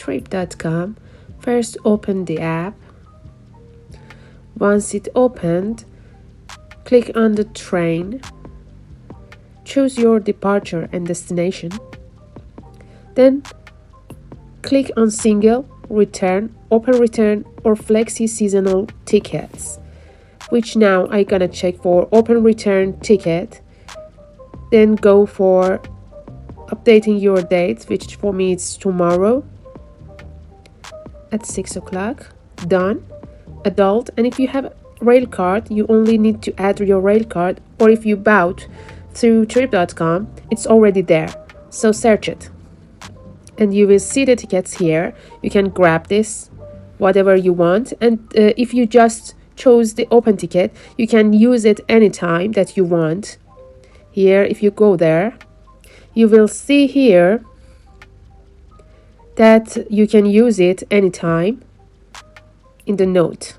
trip.com, first open the app. Once it opened, click on the train. Choose your departure and destination. Then click on single, return, open return, or flexi seasonal tickets, which now I'm gonna check for open return ticket. Then go for updating your date, which for me it's tomorrow at 6 o'clock. Done. Adult. And if you have rail card, you only need to add your rail card, or if you bought through trip.com, it's already there. So search it. And you will see the tickets here. You can grab this, whatever you want. And if you just chose the open ticket, you can use it anytime that you want. Here, if you go there, you will see here that you can use it anytime. In the note,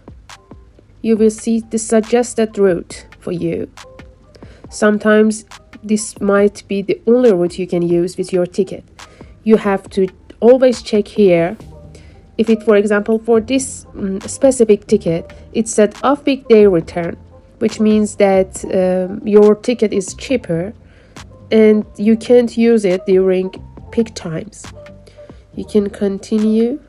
you will see the suggested route for you. Sometimes this might be the only route you can use with your ticket. You have to always check here. If it, for example, for this specific ticket, it said off-peak day return, which means that your ticket is cheaper and you can't use it during peak times. You can continue.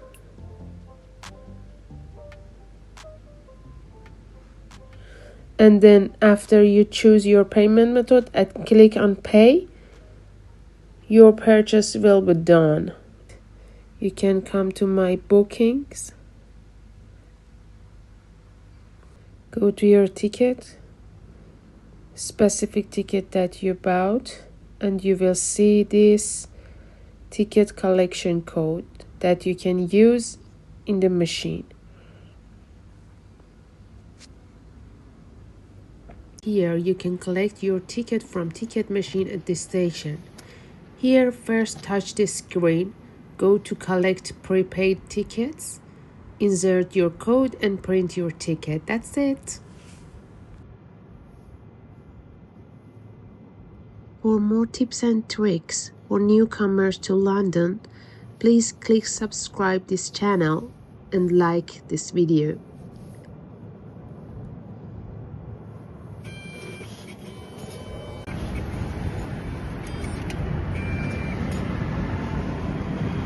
And then after you choose your payment method and click on pay, your purchase will be done. You can come to my bookings, go to your ticket, specific ticket that you bought, and you will see this ticket collection code that you can use in the machine. Here you can collect your ticket from ticket machine at the station. Here, first touch the screen, go to collect prepaid tickets, insert your code and print your ticket. That's it. For more tips and tricks for newcomers to London, please click subscribe this channel and like this video.